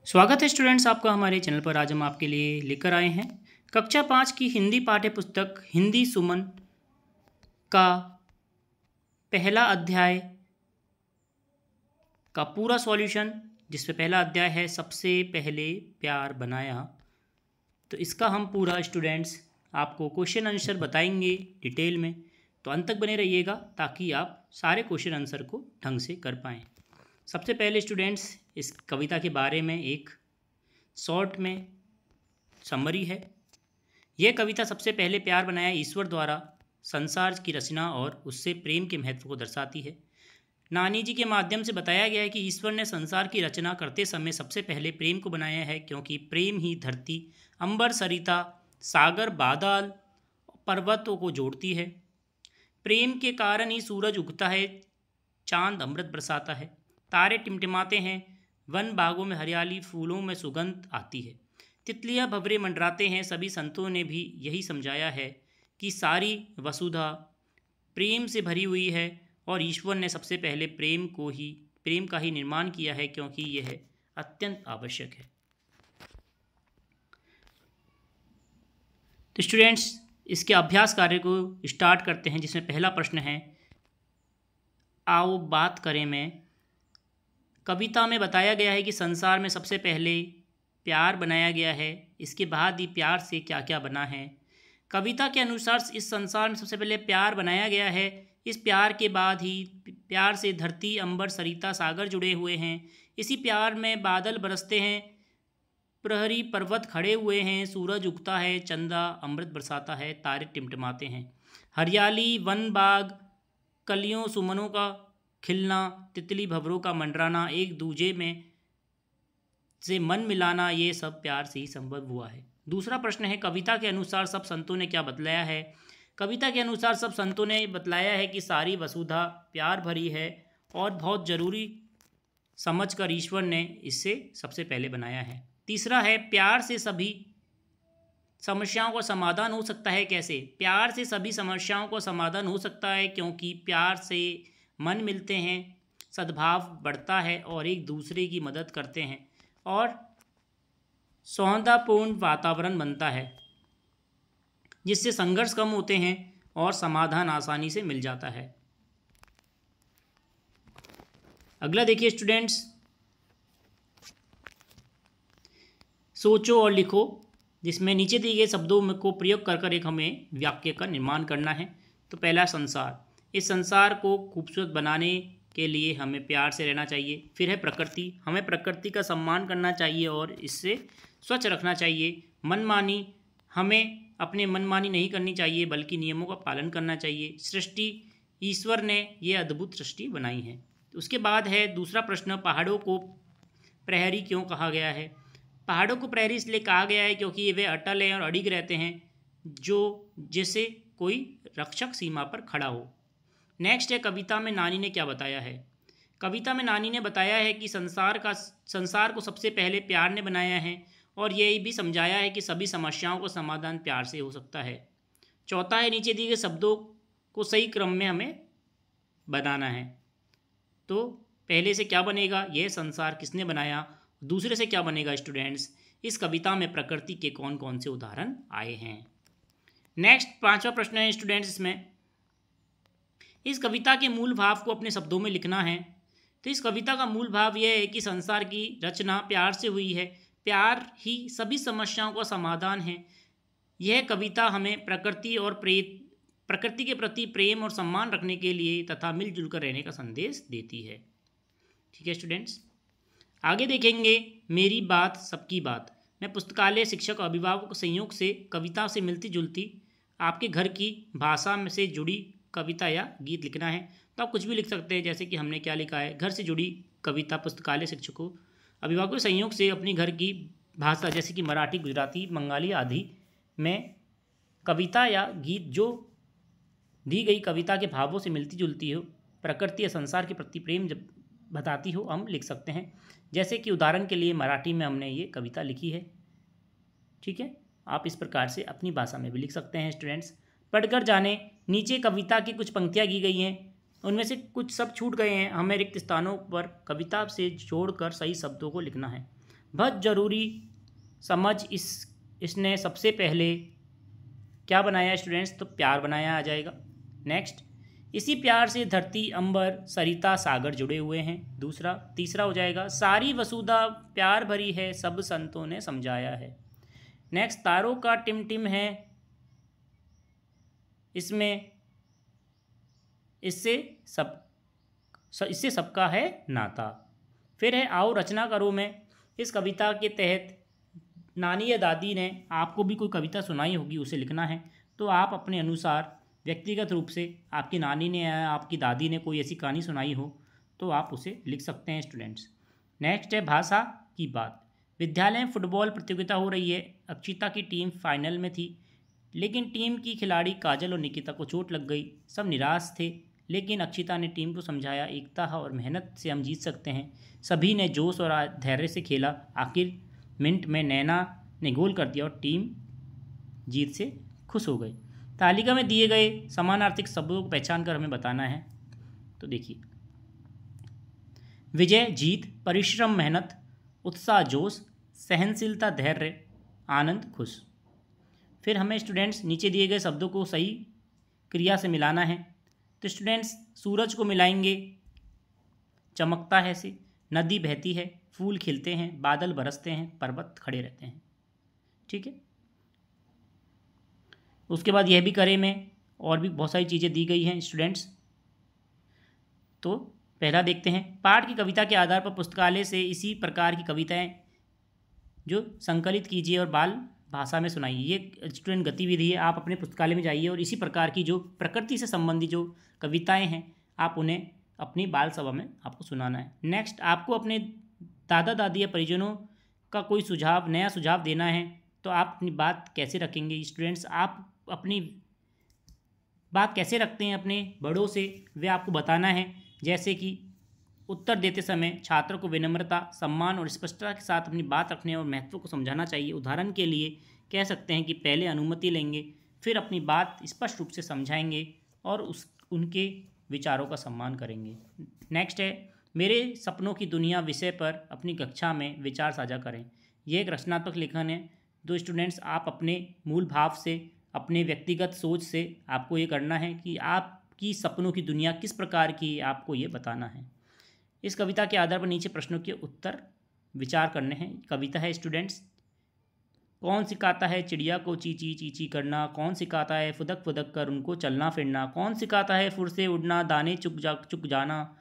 स्वागत है स्टूडेंट्स आपका हमारे चैनल पर। आज हम आपके लिए लेकर आए हैं कक्षा 5 की हिंदी पाठ्य पुस्तक हिंदी सुमन का पहला अध्याय का पूरा सॉल्यूशन, जिसमें पहला अध्याय है सबसे पहले प्यार बनाया। तो इसका हम पूरा स्टूडेंट्स आपको क्वेश्चन आंसर बताएंगे डिटेल में, तो अंत तक बने रहिएगा ताकि आप सारे क्वेश्चन आंसर को ढंग से कर पाएँ। सबसे पहले स्टूडेंट्स इस कविता के बारे में एक शॉर्ट में समरी है। यह कविता सबसे पहले प्यार बनाया ईश्वर द्वारा संसार की रचना और उससे प्रेम के महत्व को दर्शाती है। नानी जी के माध्यम से बताया गया है कि ईश्वर ने संसार की रचना करते समय सबसे पहले प्रेम को बनाया है, क्योंकि प्रेम ही धरती, अंबर, सरिता, सागर, बादल, पर्वतों को जोड़ती है। प्रेम के कारण ही सूरज उगता है, चांद अमृत बरसाता है, तारे टिमटिमाते हैं, वन बागों में हरियाली, फूलों में सुगंध आती है, तितलियां भंवरे मंडराते हैं। सभी संतों ने भी यही समझाया है कि सारी वसुधा प्रेम से भरी हुई है और ईश्वर ने सबसे पहले प्रेम का ही निर्माण किया है, क्योंकि यह अत्यंत आवश्यक है। तो स्टूडेंट्स इसके अभ्यास कार्य को स्टार्ट करते हैं, जिसमें पहला प्रश्न है, आओ बात करें में। कविता में बताया गया है कि संसार में सबसे पहले प्यार बनाया गया है, इसके बाद ही प्यार से क्या क्या बना है। कविता के अनुसार इस संसार में सबसे पहले प्यार बनाया गया है, इस प्यार के बाद ही प्यार से धरती, अंबर, सरिता, सागर जुड़े हुए हैं। इसी प्यार में बादल बरसते हैं, प्रहरी पर्वत खड़े हुए हैं, सूरज उगता है, चंदा अमृत बरसाता है, तारे टिमटिमाते हैं, हरियाली, वन बाग, कलियों सुमनों का खिलना, तितली भंवरों का मंडराना, एक दूजे में से मन मिलाना, ये सब प्यार से ही संभव हुआ है। दूसरा प्रश्न है, कविता के अनुसार सब संतों ने क्या बतलाया है। कविता के अनुसार सब संतों ने बतलाया है कि सारी वसुधा प्यार भरी है और बहुत जरूरी समझकर ईश्वर ने इससे सबसे पहले बनाया है। तीसरा है, प्यार से सभी समस्याओं का समाधान हो सकता है। कैसे? प्यार से सभी समस्याओं का समाधान हो सकता है, क्योंकि प्यार से मन मिलते हैं, सद्भाव बढ़ता है और एक दूसरे की मदद करते हैं और सौहार्दपूर्ण वातावरण बनता है, जिससे संघर्ष कम होते हैं और समाधान आसानी से मिल जाता है। अगला देखिए स्टूडेंट्स, सोचो और लिखो, जिसमें नीचे दिए गए शब्दों को प्रयोग कर एक हमें वाक्य का निर्माण करना है। तो पहला, संसार। इस संसार को खूबसूरत बनाने के लिए हमें प्यार से रहना चाहिए। फिर है प्रकृति, हमें प्रकृति का सम्मान करना चाहिए और इससे स्वच्छ रखना चाहिए। मनमानी, हमें अपने मनमानी नहीं करनी चाहिए बल्कि नियमों का पालन करना चाहिए। सृष्टि, ईश्वर ने ये अद्भुत सृष्टि बनाई है। उसके बाद है दूसरा प्रश्न, पहाड़ों को प्रहरी क्यों कहा गया है। पहाड़ों को प्रहरी इसलिए कहा गया है क्योंकि वे अटल हैं और अडिग रहते हैं, जो जैसे कोई रक्षक सीमा पर खड़ा हो। नेक्स्ट है, कविता में नानी ने क्या बताया है। कविता में नानी ने बताया है कि संसार को सबसे पहले प्यार ने बनाया है और यह भी समझाया है कि सभी समस्याओं का समाधान प्यार से हो सकता है। चौथा है, नीचे दिए गए शब्दों को सही क्रम में हमें बनाना है। तो पहले से क्या बनेगा, यह संसार किसने बनाया। दूसरे से क्या बनेगा स्टूडेंट्स, इस कविता में प्रकृति के कौन कौन से उदाहरण आए हैं। नेक्स्ट पांचवा प्रश्न है स्टूडेंट्स, इसमें इस कविता के मूल भाव को अपने शब्दों में लिखना है। तो इस कविता का मूल भाव यह है कि संसार की रचना प्यार से हुई है, प्यार ही सभी समस्याओं का समाधान है। यह कविता हमें प्रकृति के प्रति प्रेम और सम्मान रखने के लिए तथा मिलजुल कर रहने का संदेश देती है। ठीक है स्टूडेंट्स, आगे देखेंगे मेरी बात सबकी बात। मैं पुस्तकालय, शिक्षक और अभिभावकों के संयोग से कविता से मिलती जुलती आपके घर की भाषा में से जुड़ी कविता या गीत लिखना है। तो आप कुछ भी लिख सकते हैं, जैसे कि हमने क्या लिखा है, घर से जुड़ी कविता पुस्तकालय, शिक्षकों, अभिभावकों के संयोग से अपनी घर की भाषा जैसे कि मराठी, गुजराती, बंगाली आदि में कविता या गीत जो दी गई कविता के भावों से मिलती जुलती हो, प्रकृति या संसार के प्रति प्रेम जब बताती हो, हम लिख सकते हैं। जैसे कि उदाहरण के लिए मराठी में हमने ये कविता लिखी है। ठीक है, आप इस प्रकार से अपनी भाषा में भी लिख सकते हैं स्टूडेंट्स। पढ़कर जाने, नीचे कविता की कुछ पंक्तियाँ की गई हैं, उनमें से कुछ सब छूट गए हैं, हमें रिक्त स्थानों पर कविता से जोड़कर सही शब्दों को लिखना है। बहुत ज़रूरी समझ इसने सबसे पहले क्या बनाया स्टूडेंट्स, तो प्यार बनाया आ जाएगा। नेक्स्ट, इसी प्यार से धरती अंबर सरिता सागर जुड़े हुए हैं। दूसरा, तीसरा हो जाएगा सारी वसुधा प्यार भरी है, सब संतों ने समझाया है। नेक्स्ट, तारों का टिमटिम है इसमें, इससे सबका है नाता। फिर है आओ रचना करो में। इस कविता के तहत नानी या दादी ने आपको भी कोई कविता सुनाई होगी, उसे लिखना है। तो आप अपने अनुसार व्यक्तिगत रूप से आपकी नानी ने या आपकी दादी ने कोई ऐसी कहानी सुनाई हो तो आप उसे लिख सकते हैं स्टूडेंट्स। नेक्स्ट है भाषा की बात। विद्यालय में फुटबॉल प्रतियोगिता हो रही है। अक्षिता की टीम फाइनल में थी, लेकिन टीम की खिलाड़ी काजल और निकिता को चोट लग गई। सब निराश थे, लेकिन अक्षिता ने टीम को समझाया एकता और मेहनत से हम जीत सकते हैं। सभी ने जोश और धैर्य से खेला। आखिर मिनट में नैना ने गोल कर दिया और टीम जीत से खुश हो गई। तालिका में दिए गए समानार्थक शब्दों को पहचान कर हमें बताना है। तो देखिए, विजय जीत, परिश्रम मेहनत, उत्साह जोश, सहनशीलता धैर्य, आनंद खुश। फिर हमें स्टूडेंट्स नीचे दिए गए शब्दों को सही क्रिया से मिलाना है। तो स्टूडेंट्स, सूरज को मिलाएंगे चमकता है से, नदी बहती है, फूल खिलते हैं, बादल बरसते हैं, पर्वत खड़े रहते हैं। ठीक है, उसके बाद यह भी करें में और भी बहुत सारी चीज़ें दी गई हैं स्टूडेंट्स। तो पहला देखते हैं, पाठ की कविता के आधार पर पुस्तकालय से इसी प्रकार की कविताएं जो संकलित कीजिए और बाल भाषा में सुनाइए। ये स्टूडेंट गतिविधि है, आप अपने पुस्तकालय में जाइए और इसी प्रकार की जो प्रकृति से संबंधित जो कविताएं हैं आप उन्हें अपनी बाल सभा में आपको सुनाना है। नेक्स्ट, आपको अपने दादा दादी या परिजनों का कोई सुझाव, नया सुझाव देना है। तो आप अपनी बात कैसे रखेंगे स्टूडेंट्स, आप अपनी बात कैसे रखते हैं अपने बड़ों से, वे आपको बताना है। जैसे कि उत्तर देते समय छात्र को विनम्रता, सम्मान और स्पष्टता के साथ अपनी बात रखने और महत्व को समझाना चाहिए। उदाहरण के लिए कह सकते हैं कि पहले अनुमति लेंगे, फिर अपनी बात स्पष्ट रूप से समझाएंगे और उनके विचारों का सम्मान करेंगे। नेक्स्ट है, मेरे सपनों की दुनिया विषय पर अपनी कक्षा में विचार साझा करें। यह एक रचनात्मक लेखन है। तो स्टूडेंट्स, आप अपने मूल भाव से, अपने व्यक्तिगत सोच से आपको ये करना है कि आपकी सपनों की दुनिया किस प्रकार की, आपको ये बताना है। इस कविता के आधार पर नीचे प्रश्नों के उत्तर विचार करने हैं। कविता है स्टूडेंट्स, कौन सिखाता है चिड़िया को चींची चींची करना, कौन सिखाता है फुदक फुदक कर उनको चलना फिरना, कौन सिखाता है फुर से उड़ना, दाने चुक जाना,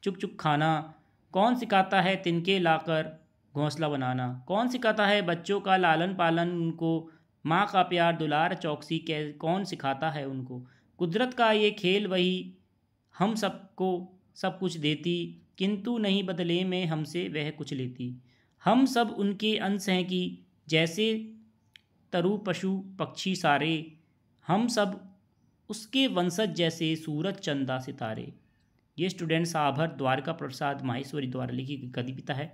चुक चुक खाना, कौन सिखाता है तिनके लाकर घोंसला बनाना, कौन सिखाता है बच्चों का लालन पालन उनको, माँ का प्यार दुलार चौकसी कौन सिखाता है उनको, कुदरत का ये खेल वही हम सबको सब कुछ देती, किंतु नहीं बदले में हमसे वह कुछ लेती, हम सब उनके अंश हैं कि जैसे तरु पशु पक्षी सारे, हम सब उसके वंशज जैसे सूरज चंदा सितारे। ये स्टूडेंट्स आभर द्वारका प्रसाद माहेश्वरी द्वारा लिखी गई कविता है।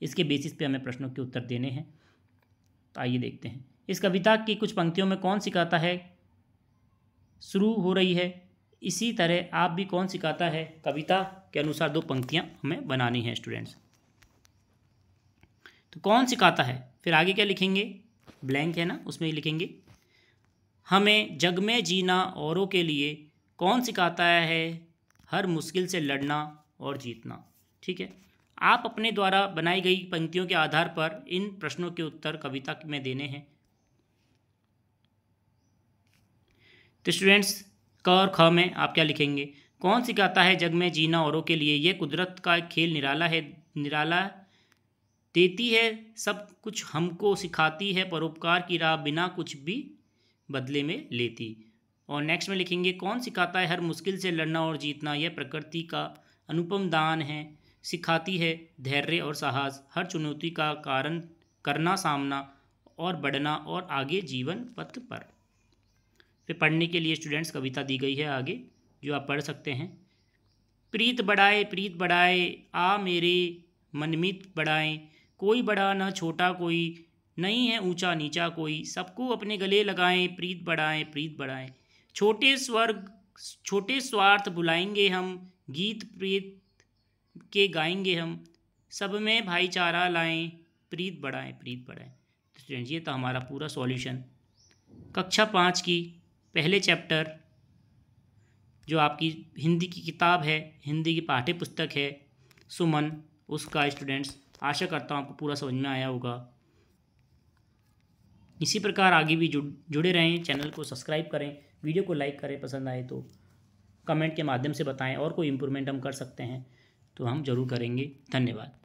इसके बेसिस पे हमें प्रश्नों के उत्तर देने हैं। तो आइए देखते हैं, इस कविता की कुछ पंक्तियों में कौन सिखाता है शुरू हो रही है। इसी तरह आप भी कौन सिखाता है कविता के अनुसार दो पंक्तियां हमें बनानी हैं स्टूडेंट्स। तो कौन सिखाता है, फिर आगे क्या लिखेंगे, ब्लैंक है ना, उसमें लिखेंगे हमें जग में जीना औरों के लिए, कौन सिखाता है हर मुश्किल से लड़ना और जीतना। ठीक है, आप अपने द्वारा बनाई गई पंक्तियों के आधार पर इन प्रश्नों के उत्तर कविता में देने हैं। तो स्टूडेंट्स, क और ख में आप क्या लिखेंगे, कौन सिखाता है जग में जीना औरों के लिए, ये कुदरत का खेल निराला है, निराला देती है सब कुछ हमको, सिखाती है परोपकार की राह बिना कुछ भी बदले में लेती। और नेक्स्ट में लिखेंगे कौन सिखाता है हर मुश्किल से लड़ना और जीतना, यह प्रकृति का अनुपम दान है, सिखाती है धैर्य और साहस, हर चुनौती का कारण करना सामना और बढ़ना और आगे जीवन पथ पर। फिर पढ़ने के लिए स्टूडेंट्स कविता दी गई है आगे, जो आप पढ़ सकते हैं। प्रीत बढ़ाए आ मेरे मनमित बढ़ाएं, कोई बड़ा न छोटा कोई नहीं है ऊंचा नीचा कोई, सबको अपने गले लगाएं प्रीत बढ़ाएं, छोटे स्वार्थ बुलाएंगे हम, गीत प्रीत के गाएंगे हम, सब में भाईचारा लाएं, प्रीत बढ़ाएं, प्रीत बढ़ाएं। तो स्टूडेंट्स ये था हमारा पूरा सॉल्यूशन कक्षा 5 की पहले चैप्टर जो आपकी हिंदी की किताब है, हिंदी की पाठ्य पुस्तक है सुमन, उसका स्टूडेंट्स आशा करता हूँ आपको पूरा समझ में आया होगा। इसी प्रकार आगे भी जुड़े रहें, चैनल को सब्सक्राइब करें, वीडियो को लाइक करें, पसंद आए तो कमेंट के माध्यम से बताएं और कोई इम्प्रूवमेंट हम कर सकते हैं तो हम ज़रूर करेंगे। धन्यवाद।